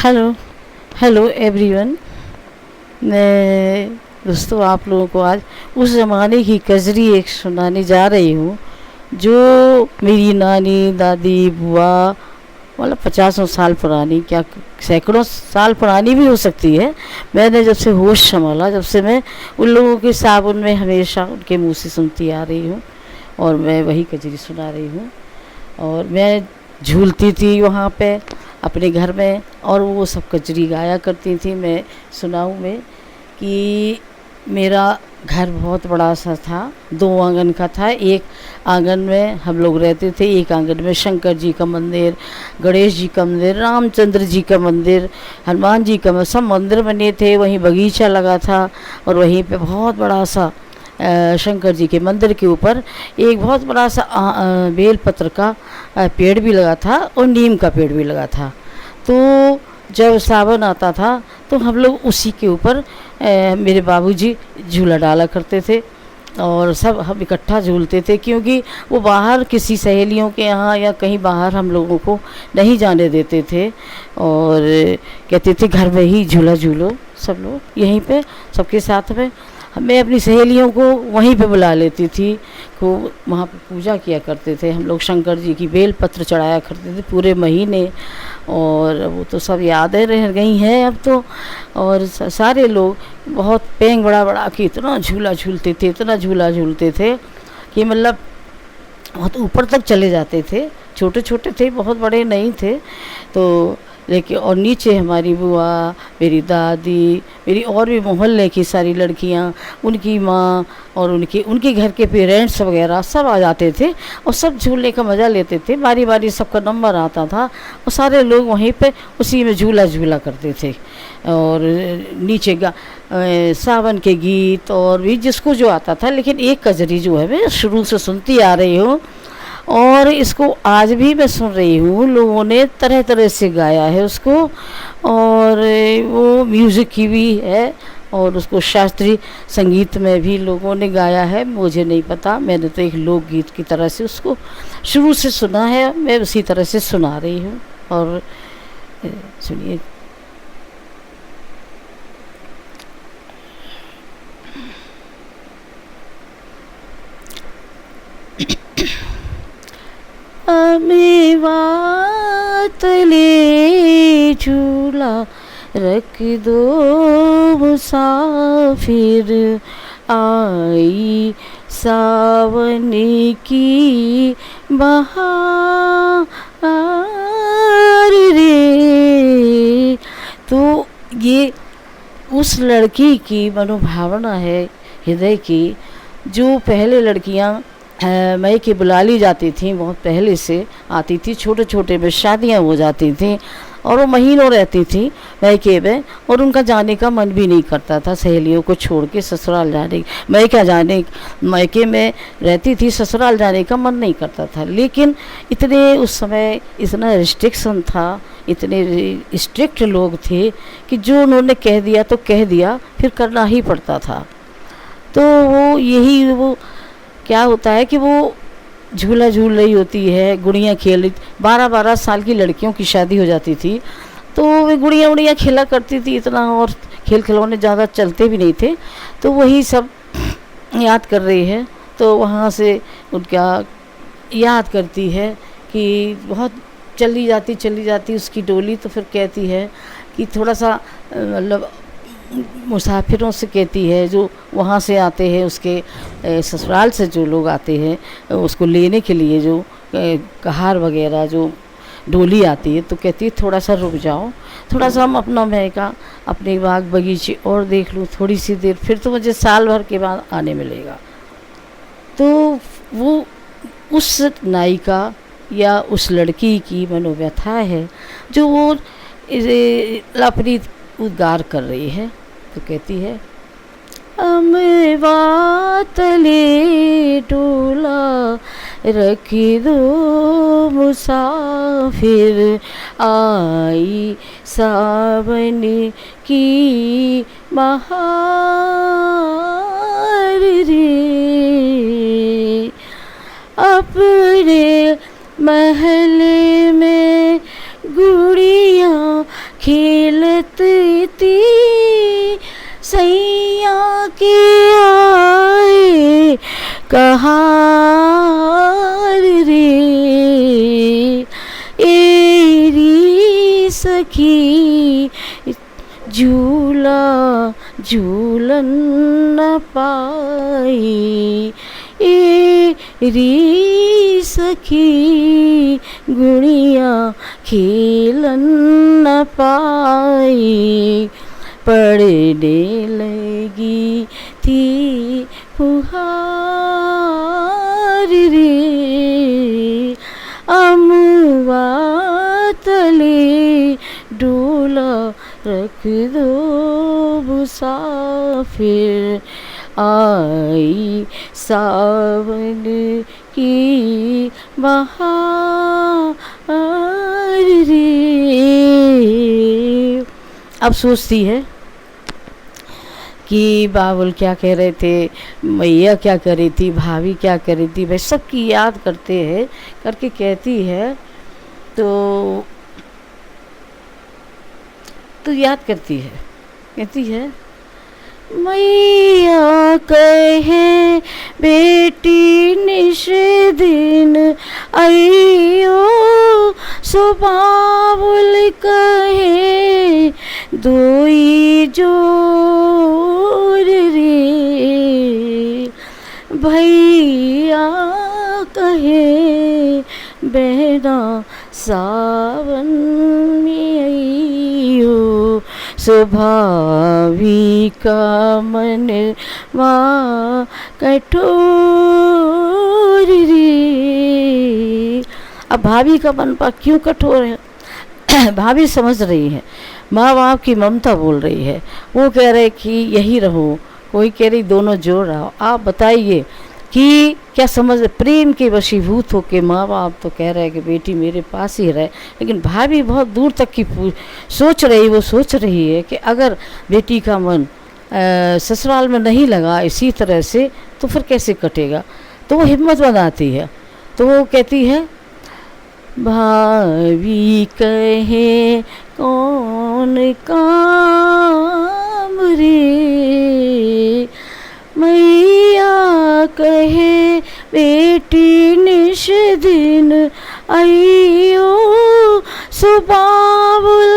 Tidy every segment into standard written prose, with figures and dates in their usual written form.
Hello hello everyone. मैं दोस्तों आप लोगों को आज उस ज़माने की कजरी एक सुनाने जा रही हूँ जो मेरी नानी दादी बुआ मतलब पचासों साल पुरानी, क्या सैकड़ों साल पुरानी भी हो सकती है। मैंने जब से होश संभाला, जब से मैं उन लोगों के साबुन में हमेशा उनके मुंह से सुनती आ रही हूँ और मैं वही कजरी सुना रही हूँ। और मैं झूलती थी वहाँ पे अपने घर में और वो सब कजरी गाया करती थी। मैं सुनाऊँ मैं कि मेरा घर बहुत बड़ा सा था, 2 आंगन का था। एक आंगन में हम लोग रहते थे, एक आंगन में शंकर जी का मंदिर, गणेश जी का मंदिर, रामचंद्र जी का मंदिर, हनुमान जी का सब मंदिर बने थे। वहीं बगीचा लगा था और वहीं पे बहुत बड़ा सा शंकर जी के मंदिर के ऊपर एक बहुत बड़ा सा बेलपत्र का पेड़ भी लगा था और नीम का पेड़ भी लगा था। तो जब सावन आता था तो हम लोग उसी के ऊपर मेरे बाबूजी झूला डाला करते थे और सब हम इकट्ठा झूलते थे, क्योंकि वो बाहर किसी सहेलियों के यहाँ या कहीं बाहर हम लोगों को नहीं जाने देते थे और कहते थे घर में ही झूला झूलो सब लोग यहीं पे सबके साथ में। मैं अपनी सहेलियों को वहीं पे बुला लेती थी, को वहाँ पे पूजा किया करते थे हम लोग। शंकर जी की बेल पत्र चढ़ाया करते थे पूरे महीने और वो तो सब यादें रह गई हैं अब तो। और सारे लोग बहुत पेंग बड़ा बड़ा कि इतना झूला झूलते थे, इतना झूला झूलते थे कि मतलब बहुत ऊपर तक चले जाते थे। छोटे छोटे थे, बहुत बड़े नहीं थे। तो लेकिन और नीचे हमारी बुआ, मेरी दादी, मेरी और भी मोहल्ले की सारी लड़कियां, उनकी माँ और उनके घर के पेरेंट्स वगैरह सब आ जाते थे और सब झूलने का मज़ा लेते थे। बारी बारी सबका नंबर आता था और सारे लोग वहीं पे उसी में झूला झूला करते थे। और नीचे सावन के गीत और भी जिसको जो आता था। लेकिन एक कजरी जो है मैं शुरू से सुनती आ रही हूँ और इसको आज भी मैं सुन रही हूँ। लोगों ने तरह तरह से गाया है उसको और वो म्यूज़िक की भी है और उसको शास्त्रीय संगीत में भी लोगों ने गाया है। मुझे नहीं पता, मैंने तो एक लोकगीत की तरह से उसको शुरू से सुना है, मैं उसी तरह से सुना रही हूँ। और सुनिए। अमेवा तले झूला रख दो मुसाफिर, आई सावन की बहार रे। तो ये उस लड़की की मनोभावना है हृदय की, जो पहले लड़कियां मायके बुला ली जाती थी, बहुत पहले से आती थी, छोटे छोटे में शादियां हो जाती थी और वो महीनों रहती थी मायके में और उनका जाने का मन भी नहीं करता था सहेलियों को छोड़ के ससुराल जाने। मायके में रहती थी, ससुराल जाने का मन नहीं करता था। लेकिन इतने उस समय इतना रिस्ट्रिक्शन था, इतने स्ट्रिक्ट लोग थे कि जो उन्होंने कह दिया तो कह दिया, फिर करना ही पड़ता था। तो वो क्या होता है कि वो झूला झूल रही होती है, गुड़ियाँ खेल, 12-12 साल की लड़कियों की शादी हो जाती थी तो वे गुड़ियाँ उड़ियाँ खेला करती थी इतना, और खेल खिलौने ज़्यादा चलते भी नहीं थे। तो वही सब याद कर रही है। तो वहाँ से उनका याद करती है कि बहुत चली जाती उसकी डोली। तो फिर कहती है कि थोड़ा सा मतलब मुसाफिरों से कहती है जो वहाँ से आते हैं, उसके ससुराल से जो लोग आते हैं उसको लेने के लिए, जो कहार वगैरह जो डोली आती है, तो कहती है थोड़ा सा रुक जाओ, थोड़ा सा हम अपना महका अपने बाग बगीचे और देख लूँ थोड़ी सी देर, फिर तो मुझे साल भर के बाद आने मिलेगा। तो वो उस नायिका या उस लड़की की मनोव्यथा है जो वो अपनी उद्गार कर रही है। तो कहती है अमेवा तले डोला रख दो मुसाफिर, आई सावन की बहार रे। अपने महल में गुड़ियाँ खेलत ती सैया के आए कहार रे, एरी सखी झूला झूलन न पाई, एरी सखी गुड़िया खेलन न पाई। पड़ने लगी थी फुहार रे, अमवा तले डोला रख दो मुसाफिर, आई सावन की बहार रे। अब सोचती है कि बाबुल क्या कह रहे थे, मैया क्या कर रही थी, भाभी क्या कर रही थी, भाई सबकी याद करते हैं, करके कहती है तो याद करती है, कहती है मैया कहे बेटी निश दिन आइयो, सो बाबुल कहे दोई जोर रे, भैया कहे बहना सावन में आइयो, स्वभावी का मन माँ कठोर रे। अब भाभी का मन पा क्यों कठोर है? भाभी समझ रही है, माँ बाप की ममता बोल रही है, वो कह रहे कि यही रहो, कोई कह रही दोनों जोड़ रहो। आप बताइए कि क्या समझ, प्रेम के वशीभूत होके माँ बाप तो कह रहे हैं कि बेटी मेरे पास ही रहे, लेकिन भाभी बहुत दूर तक की सोच रही, वो सोच रही है कि अगर बेटी का मन ससुराल में नहीं लगा इसी तरह से तो फिर कैसे कटेगा। तो वो हिम्मत बनाती है, तो वो कहती है भाभी कहे कौन काम रे, मैया कहे बेटी निश दिन आइयो, सो बाबुल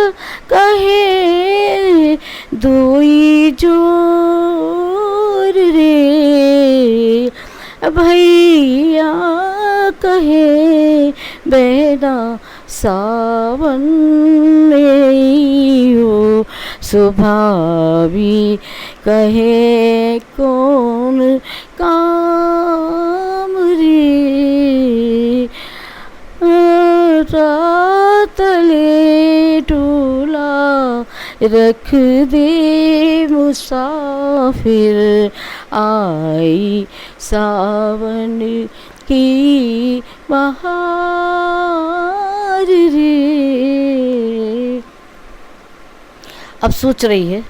कहे दोई जोर रे, भैया कहे बहना सावन में हो, स्वभावी कहे कौन काम रे, रातले डोला रख दे मुसाफिर, आई सावन की बहार रे। अब सोच रही है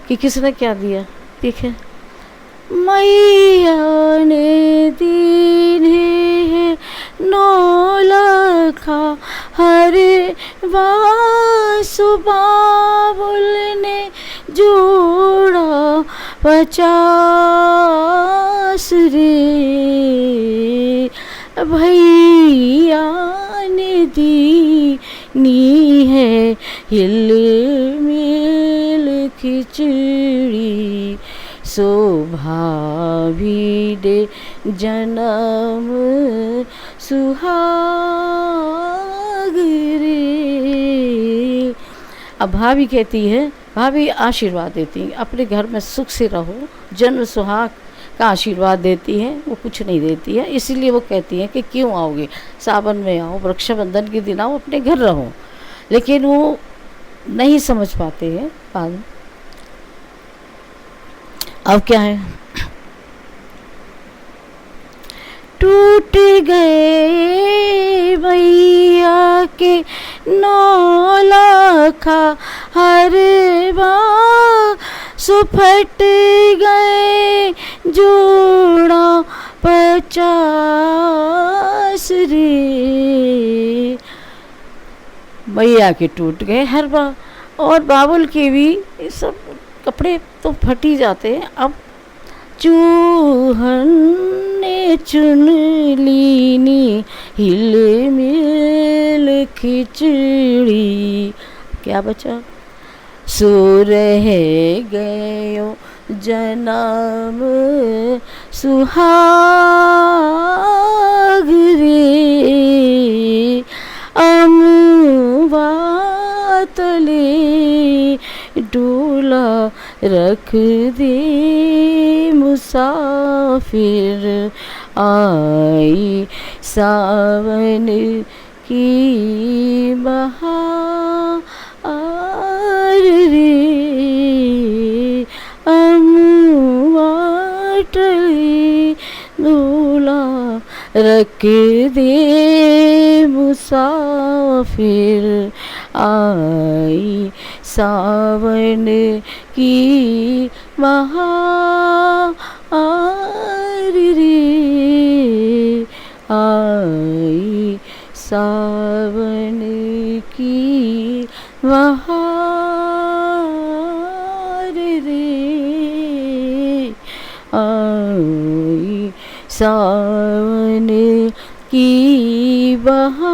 कि किसने क्या दिया। देखे मैया ने दीने है 9 लाखा हरे वासु, बाबुल ने जोड़ा 50 रे, भैया ने दी है हिल मिल खिचड़ी, शोभावी दे जन्म सुहाग रे। अब भाभी कहती है, भाभी आशीर्वाद देती है, अपने घर में सुख से रहो, जन्म सुहाग का आशीर्वाद देती है, वो कुछ नहीं देती है। इसीलिए वो कहती है कि क्यों आओगे, सावन में आओ, रक्षाबंधन के दिन आओ, अपने घर रहो। लेकिन वो नहीं समझ पाते हैं बाद में। अब क्या है, टूट गए भैया के 9 लाखा हर बार, सुफट गए जोड़ा 50 रे, भैया के टूट गए हर बार, और बाबुल के भी ये सब कपड़े तो फट ही जाते हैं। अब चूहन ने चुन लीनी हिल मिल खिचड़ी, क्या बचा? सो रह गयो जन्म सुहाग रे, अमुआ तले डोला रख दे मुसाफिर, आई सावन की बहार रे, अमुआ तले डोला रख दे मुसाफिर, आई सावन की बहार रे, आई सावन की बहार रे, आई सावन की बहार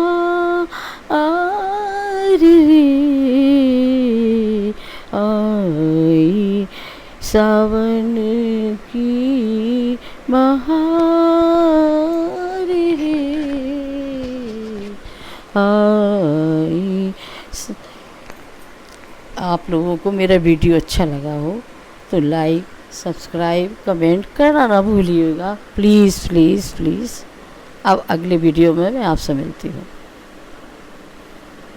रे, आई सावन की बहार रे, आई। आप लोगों को मेरा वीडियो अच्छा लगा हो तो लाइक, सब्सक्राइब, कमेंट करना ना भूलिएगा, प्लीज़ प्लीज़ प्लीज़। अब अगले वीडियो में मैं आपसे मिलती हूँ।